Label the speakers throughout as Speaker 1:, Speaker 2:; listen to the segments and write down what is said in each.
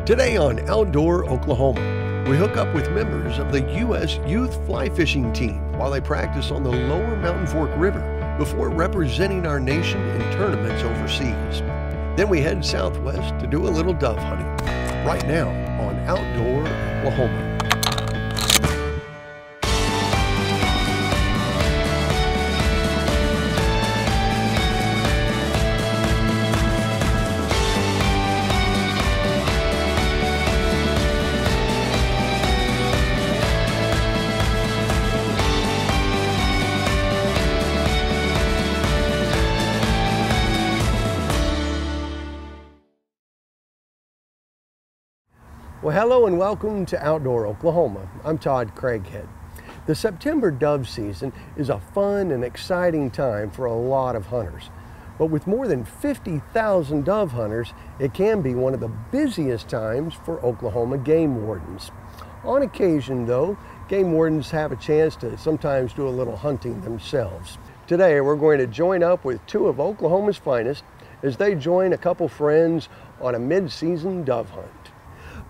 Speaker 1: Today on Outdoor Oklahoma, we hook up with members of the U.S. Youth Fly Fishing Team while they practice on the Lower Mountain Fork River before representing our nation in tournaments overseas. Then we head southwest to do a little dove hunting. Right now on Outdoor Oklahoma. Well, hello and welcome to Outdoor Oklahoma. I'm Todd Craighead. The September dove season is a fun and exciting time for a lot of hunters. But with more than 50,000 dove hunters, it can be one of the busiest times for Oklahoma game wardens. On occasion, though, game wardens have a chance to sometimes do a little hunting themselves. Today, we're going to join up with two of Oklahoma's finest as they join a couple friends on a mid-season dove hunt.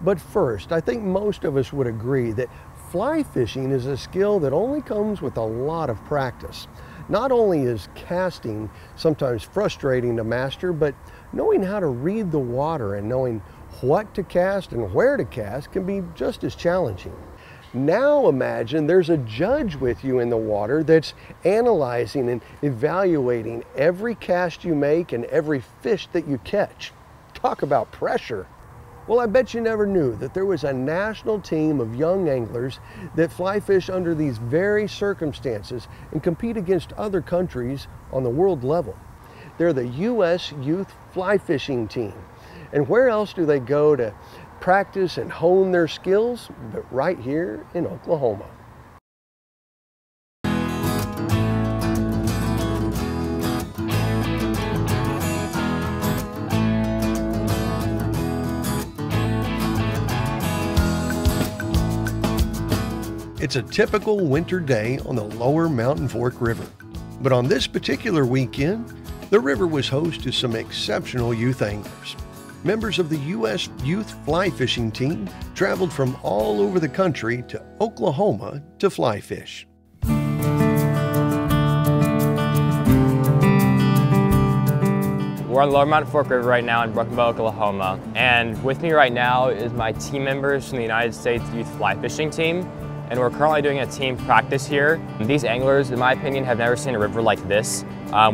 Speaker 1: But first, I think most of us would agree that fly fishing is a skill that only comes with a lot of practice. Not only is casting sometimes frustrating to master, but knowing how to read the water and knowing what to cast and where to cast can be just as challenging. Now imagine there's a judge with you in the water that's analyzing and evaluating every cast you make and every fish that you catch. Talk about pressure. Well, I bet you never knew that there was a national team of young anglers that fly fish under these very circumstances and compete against other countries on the world level. They're the U.S. Youth Fly Fishing Team. And where else do they go to practice and hone their skills but right here in Oklahoma? It's a typical winter day on the Lower Mountain Fork River. But on this particular weekend, the river was host to some exceptional youth anglers. Members of the U.S. Youth Fly Fishing Team traveled from all over the country to Oklahoma to fly fish.
Speaker 2: We're on the Lower Mountain Fork River right now in Broken Bow, Oklahoma. And with me right now is my team members from the United States Youth Fly Fishing Team. And we're currently doing a team practice here. These anglers, in my opinion, have never seen a river like this,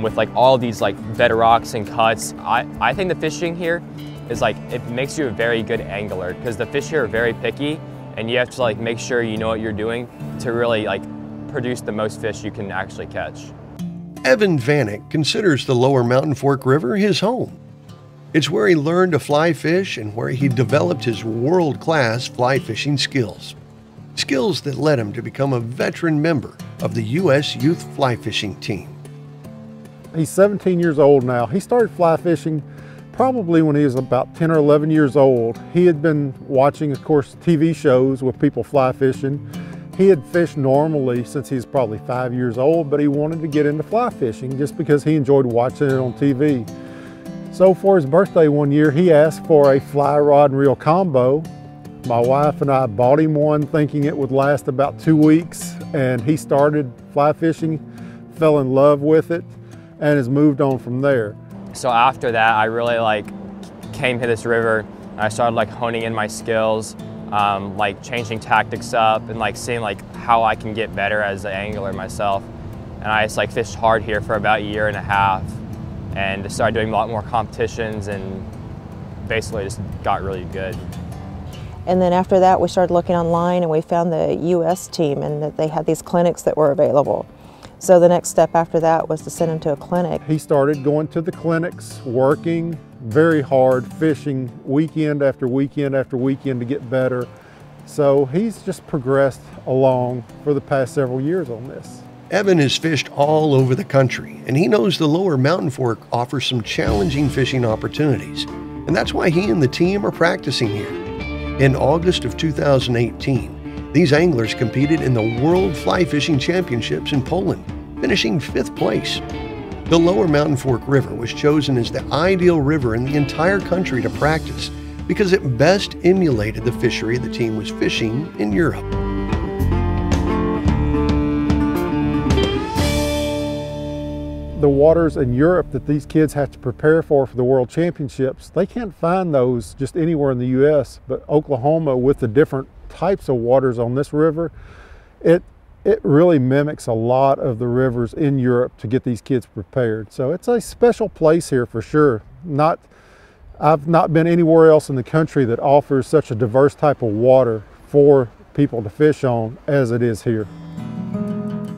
Speaker 2: with like all these like bedrocks and cuts. I think the fishing here is like, it makes you a very good angler because the fish here are very picky and you have to like make sure you know what you're doing to really like produce the most fish you can actually catch.
Speaker 1: Evan Vanek considers the Lower Mountain Fork River his home. It's where he learned to fly fish and where he developed his world-class fly fishing skills. Skills that led him to become a veteran member of the U.S. Youth Fly Fishing Team.
Speaker 3: He's 17 years old now. He started fly fishing probably when he was about 10 or 11 years old. He had been watching, of course, TV shows with people fly fishing. He had fished normally since he was probably 5 years old, but he wanted to get into fly fishing just because he enjoyed watching it on TV. So for his birthday one year, he asked for a fly rod and reel combo. My wife and I bought him one thinking it would last about 2 weeks, and he started fly fishing, fell in love with it, and has moved on from there.
Speaker 2: So after that, I really like came to this river and I started like honing in my skills, like changing tactics up and like seeing like how I can get better as an angler myself. And I just like fished hard here for about a year and a half and started doing a lot more competitions and basically just got really good.
Speaker 4: And then after that, we started looking online and we found the U.S. team and that they had these clinics that were available. So the next step after that was to send him to a clinic.
Speaker 3: He started going to the clinics, working very hard, fishing weekend after weekend after weekend to get better. So he's just progressed along for the past several years on this.
Speaker 1: Evan has fished all over the country, and he knows the Lower Mountain Fork offers some challenging fishing opportunities. And that's why he and the team are practicing here. In August of 2018, these anglers competed in the World Fly Fishing Championships in Poland, finishing 5th place. The Lower Mountain Fork River was chosen as the ideal river in the entire country to practice, because it best emulated the fishery the team was fishing in Europe.
Speaker 3: The waters in Europe that these kids have to prepare for the World Championships, they can't find those just anywhere in the U.S., but Oklahoma, with the different types of waters on this river, it really mimics a lot of the rivers in Europe to get these kids prepared. So it's a special place here for sure. I've not been anywhere else in the country that offers such a diverse type of water for people to fish on as it is here.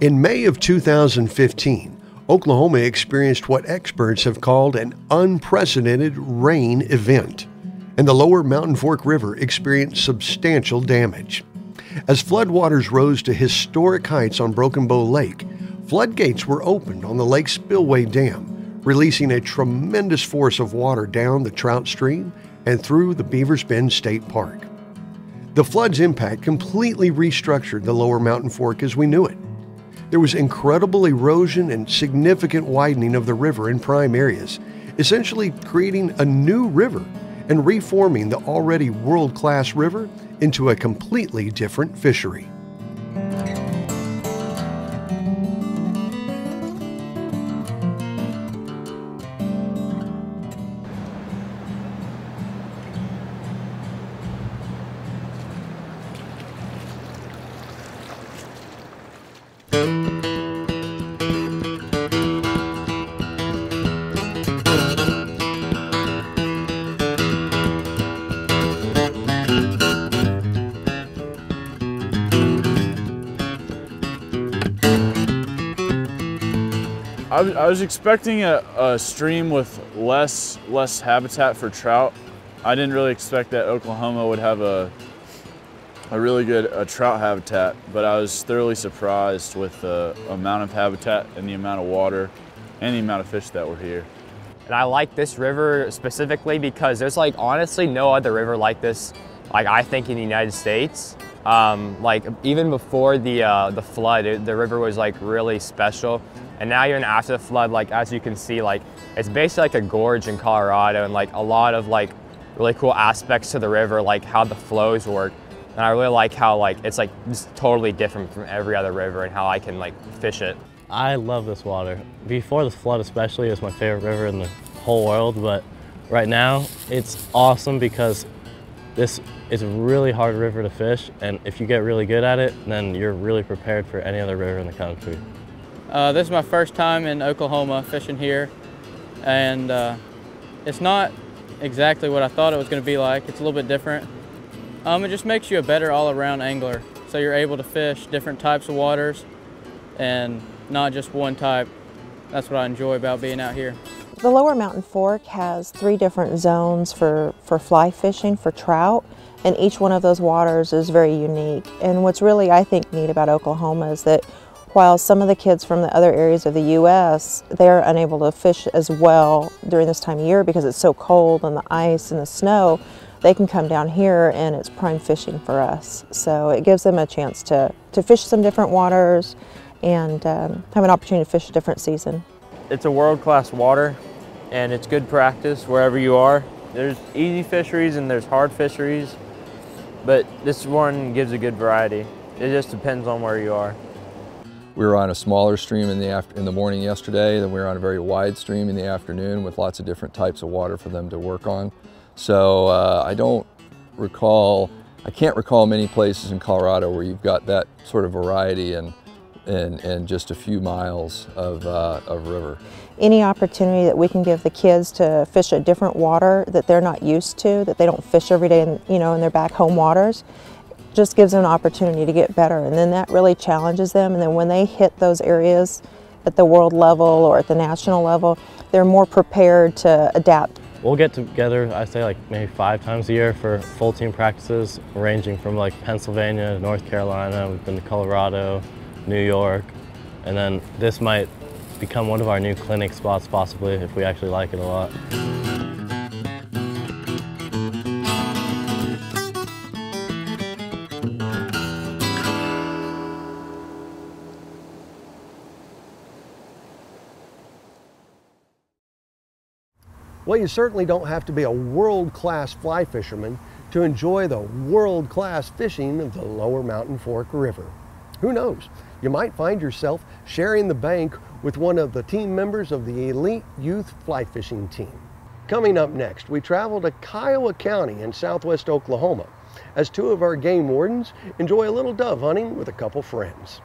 Speaker 1: In May of 2015, Oklahoma experienced what experts have called an unprecedented rain event, and the lower Mountain Fork River experienced substantial damage. As floodwaters rose to historic heights on Broken Bow Lake, floodgates were opened on the Lake Spillway Dam, releasing a tremendous force of water down the Trout Stream and through the Beavers Bend State Park. The flood's impact completely restructured the lower Mountain Fork as we knew it. There was incredible erosion and significant widening of the river in prime areas, essentially creating a new river and reforming the already world-class river into a completely different fishery.
Speaker 5: I was expecting a stream with less habitat for trout. I didn't really expect that Oklahoma would have a really good trout habitat, but I was thoroughly surprised with the amount of habitat and the amount of water and the amount of fish that were here.
Speaker 2: And I like this river specifically because there's like honestly no other river like this, like I think in the United States. Like even before the flood, the river was like really special. And now even after the flood, like as you can see, like it's basically like a gorge in Colorado, and like a lot of like really cool aspects to the river, like how the flows work. And I really like how like it's like just totally different from every other river and how I can like fish it.
Speaker 6: I love this water. Before the flood especially, it was my favorite river in the whole world, but right now it's awesome because this is a really hard river to fish, and if you get really good at it, then you're really prepared for any other river in the country.
Speaker 7: This is my first time in Oklahoma fishing here, and it's not exactly what I thought it was going to be like. It's a little bit different. It just makes you a better all-around angler, so you're able to fish different types of waters and not just one type. That's what I enjoy about being out here.
Speaker 4: The lower Mountain Fork has 3 different zones for fly fishing for trout, and each one of those waters is very unique. And what's really, I think, neat about Oklahoma is that while some of the kids from the other areas of the U.S., they're unable to fish as well during this time of year because it's so cold and the ice and the snow, they can come down here and it's prime fishing for us. So it gives them a chance to fish some different waters and have an opportunity to fish a different season.
Speaker 8: It's a world-class water, and it's good practice wherever you are. There's easy fisheries and there's hard fisheries, but this one gives a good variety. It just depends on where you are.
Speaker 9: We were on a smaller stream in the morning yesterday, then we were on a very wide stream in the afternoon with lots of different types of water for them to work on. So I can't recall many places in Colorado where you've got that sort of variety and just a few miles of river.
Speaker 4: Any opportunity that we can give the kids to fish a different water that they're not used to, that they don't fish every day in their back home waters, just gives them an opportunity to get better, and then that really challenges them, and then when they hit those areas at the world level or at the national level, they're more prepared to adapt.
Speaker 6: We'll get together, I say like maybe 5 times a year for full team practices, ranging from like Pennsylvania, North Carolina, we've been to Colorado, New York, and then this might become one of our new clinic spots possibly if we actually like it a lot.
Speaker 1: Well, you certainly don't have to be a world-class fly fisherman to enjoy the world-class fishing of the Lower Mountain Fork River. Who knows? You might find yourself sharing the bank with one of the team members of the elite youth fly fishing team. Coming up next, we travel to Kiowa County in southwest Oklahoma as two of our game wardens enjoy a little dove hunting with a couple friends.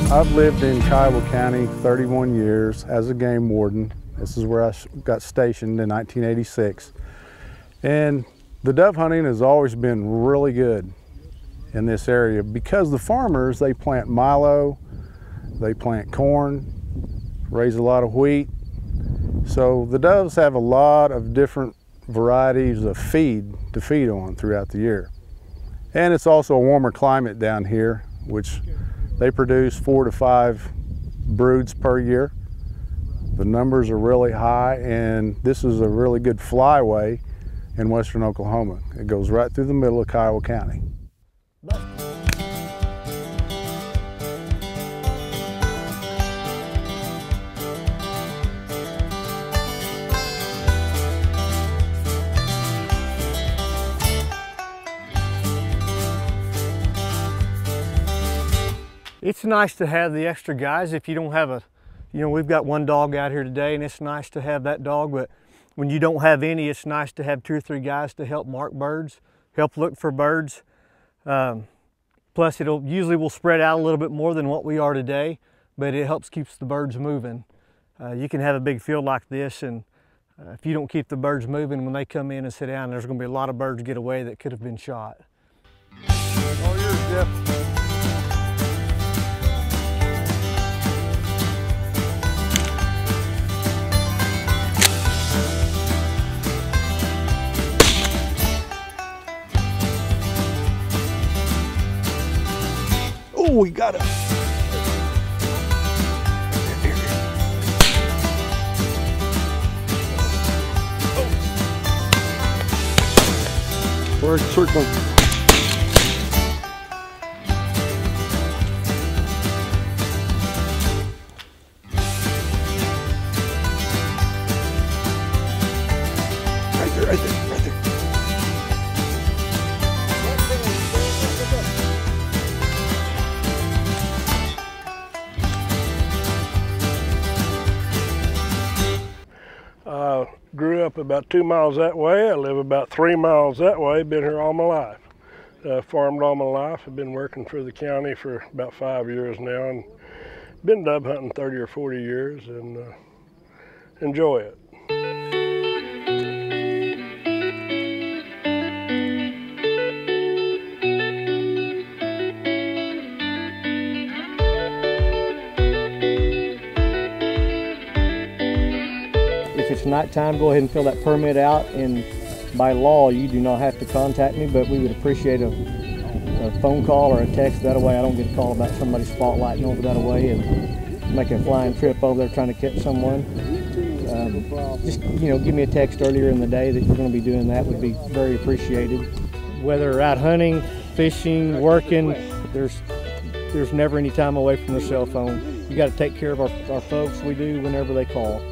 Speaker 3: I've lived in Kiowa County 31 years as a game warden. This is where I got stationed in 1986. And the dove hunting has always been really good in this area because the farmers, they plant milo, they plant corn, raise a lot of wheat. So the doves have a lot of different varieties of feed to feed on throughout the year. And it's also a warmer climate down here, which they produce 4 to 5 broods per year. The numbers are really high, and this is a really good flyway in western Oklahoma. It goes right through the middle of Kiowa County.
Speaker 10: It's nice to have the extra guys if you don't have a, we've got one dog out here today and it's nice to have that dog, but when you don't have any, it's nice to have 2 or 3 guys to help mark birds, help look for birds. Plus usually we'll spread out a little bit more than what we are today, but it helps keeps the birds moving. You can have a big field like this, and if you don't keep the birds moving, when they come in and sit down, there's going to be a lot of birds get away that could have been shot.
Speaker 3: All yours, Jeff.
Speaker 1: Oh, we got it. We're circling. Right there, right there, right there.
Speaker 11: Grew up about 2 miles that way. I live about 3 miles that way. Been here all my life. Farmed all my life. I've been working for the county for about 5 years now, and been dove hunting 30 or 40 years, and enjoy it.
Speaker 10: If it's nighttime, go ahead and fill that permit out and by law, you do not have to contact me, but we would appreciate a phone call or a text. That way I don't get a call about somebody spotlighting over that way and making a flying trip over there trying to catch someone. Just, you know, give me a text earlier in the day that you're going to be doing that would be very appreciated. Whether out hunting, fishing, working, there's never any time away from the cell phone. You got to take care of our folks. We do whenever they call.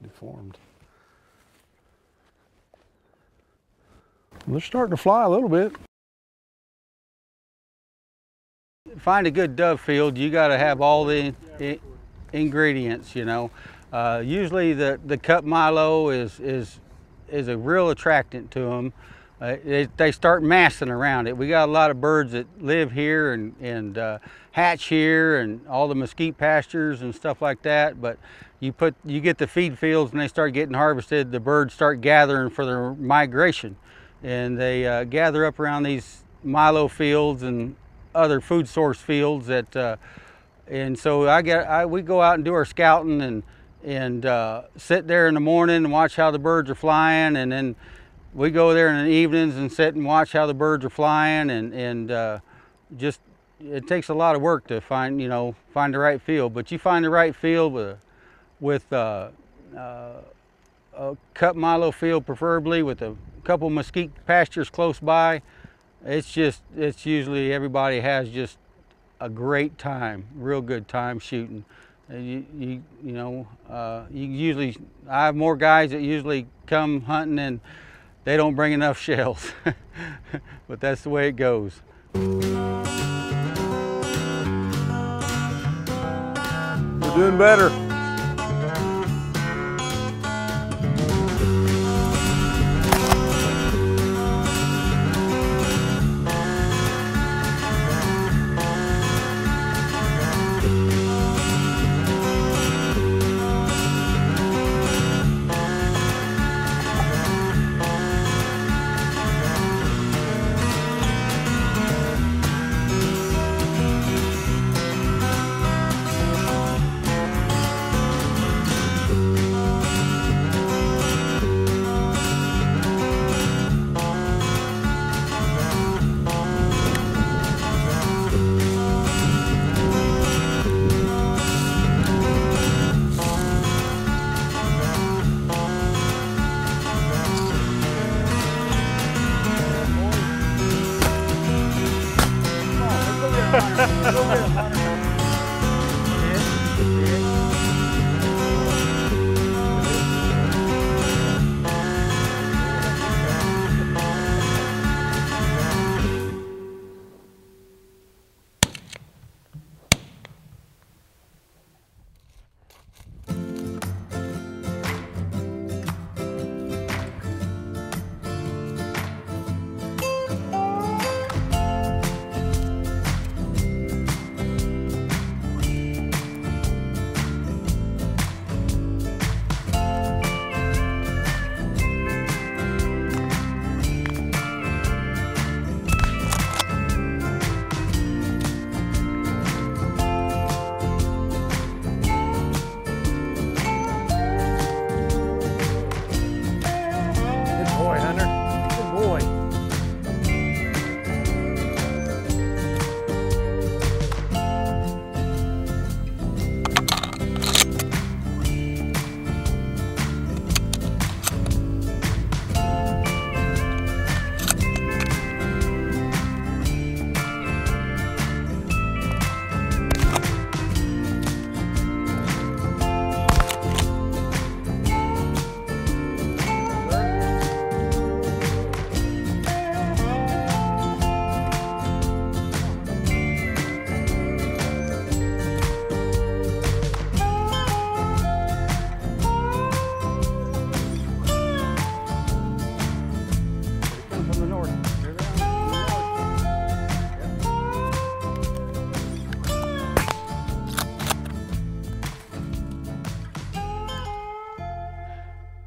Speaker 11: Deformed. They're starting to fly a little bit.
Speaker 12: Find a good dove field, you got to have all the ingredients, you know. Usually the cut milo is a real attractant to them. They start massing around it. We got a lot of birds that live here and hatch here and all the mesquite pastures and stuff like that, but you get the feed fields and they start getting harvested, the birds start gathering for their migration. And they gather up around these milo fields and other food source fields and so we go out and do our scouting and sit there in the morning and watch how the birds are flying, and then we go there in the evenings and sit and watch how the birds are flying, and just it takes a lot of work to find the right field. But you find the right field with a cut milo field, preferably with a couple mesquite pastures close by. It's usually everybody has just a great time, real good time shooting. I have more guys that usually come hunting and they don't bring enough shells, but that's the way it goes.
Speaker 11: We're doing better.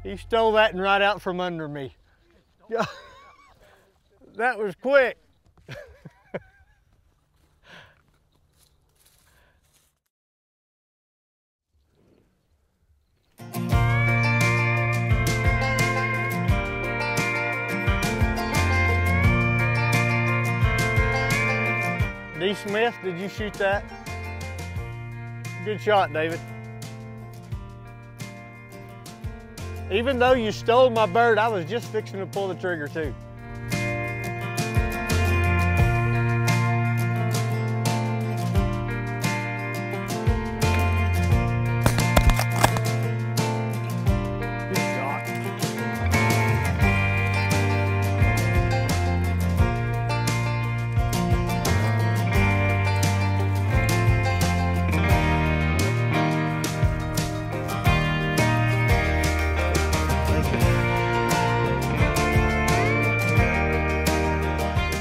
Speaker 10: He stole that and right out from under me. That was quick. D. Smith, did you shoot that? Good shot, David. Even though you stole my bird, I was just fixing to pull the trigger too.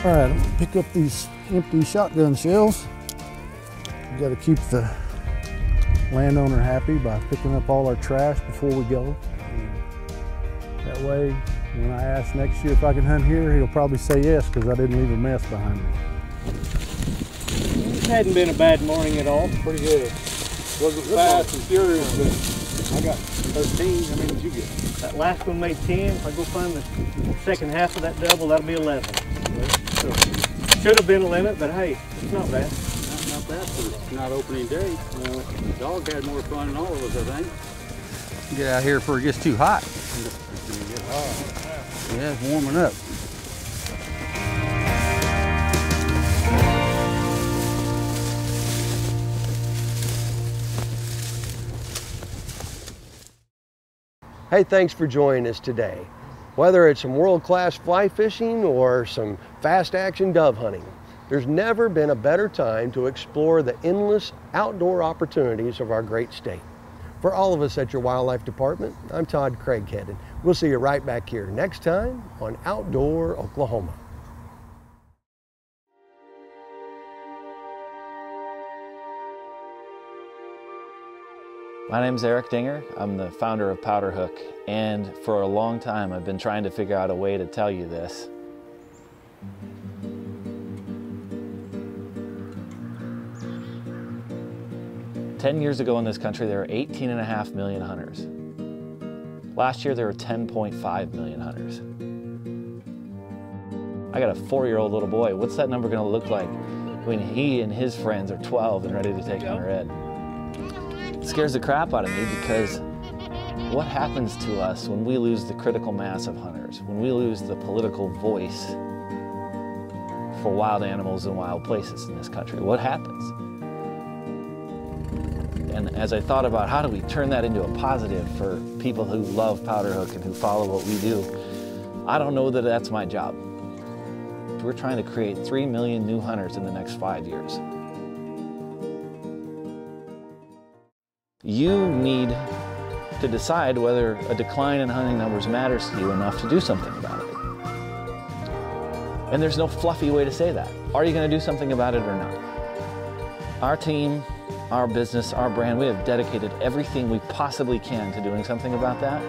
Speaker 13: All right, I'm gonna pick up these empty shotgun shells. We gotta keep the landowner happy by picking up all our trash before we go. And that way, when I ask next year if I can hunt here, he'll probably say yes, because I didn't leave a mess behind me.
Speaker 10: It hadn't been a bad morning at all.
Speaker 13: Pretty good. Wasn't fast and furious, but I got 13. How many did you get?
Speaker 10: That last one made 10. If I go find the second half of that double, that'll be 11. So, should have been a limit, but hey, it's not bad.
Speaker 12: Not bad for not opening day. The dog had more fun than all of us, I think. Get out here before it gets too hot. Yeah, it's warming up.
Speaker 1: Hey, thanks for joining us today. Whether it's some world-class fly fishing or some fast-action dove hunting, there's never been a better time to explore the endless outdoor opportunities of our great state. For all of us at your wildlife department, I'm Todd Craighead, and we'll see you right back here next time on Outdoor Oklahoma.
Speaker 14: My name's Eric Dinger. I'm the founder of Powder Hook, and for a long time I've been trying to figure out a way to tell you this. Ten years ago in this country there were 18.5 million hunters. Last year there were 10.5 million hunters. I got a 4-year-old little boy. What's that number gonna look like when he and his friends are 12 and ready to take Hunter Ed? It scares the crap out of me, because what happens to us when we lose the critical mass of hunters, when we lose the political voice for wild animals and wild places in this country? What happens? And as I thought about how do we turn that into a positive for people who love Powder Hook and who follow what we do, I don't know that that's my job. We're trying to create 3 million new hunters in the next 5 years. You need to decide whether a decline in hunting numbers matters to you enough to do something about it. And there's no fluffy way to say that. Are you going to do something about it or not? Our team, our business, our brand, we have dedicated everything we possibly can to doing something about that.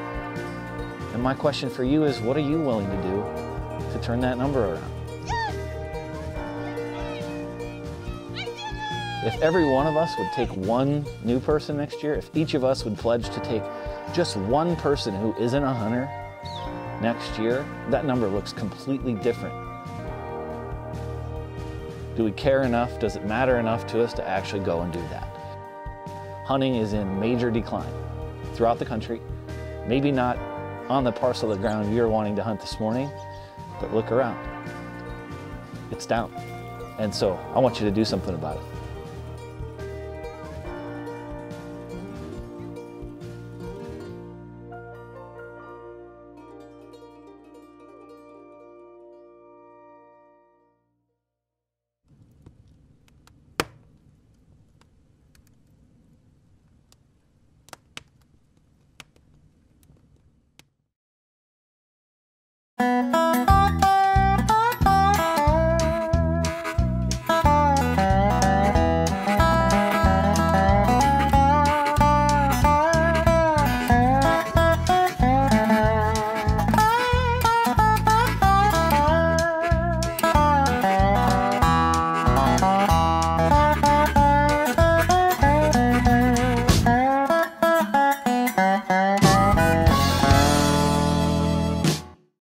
Speaker 14: And my question for you is, what are you willing to do to turn that number around? If every one of us would take one new person next year, if each of us would pledge to take just one person who isn't a hunter next year, that number looks completely different. Do we care enough? Does it matter enough to us to actually go and do that? Hunting is in major decline throughout the country. Maybe not on the parcel of ground you're wanting to hunt this morning, but look around. It's down. And so I want you to do something about it.
Speaker 15: Thank you.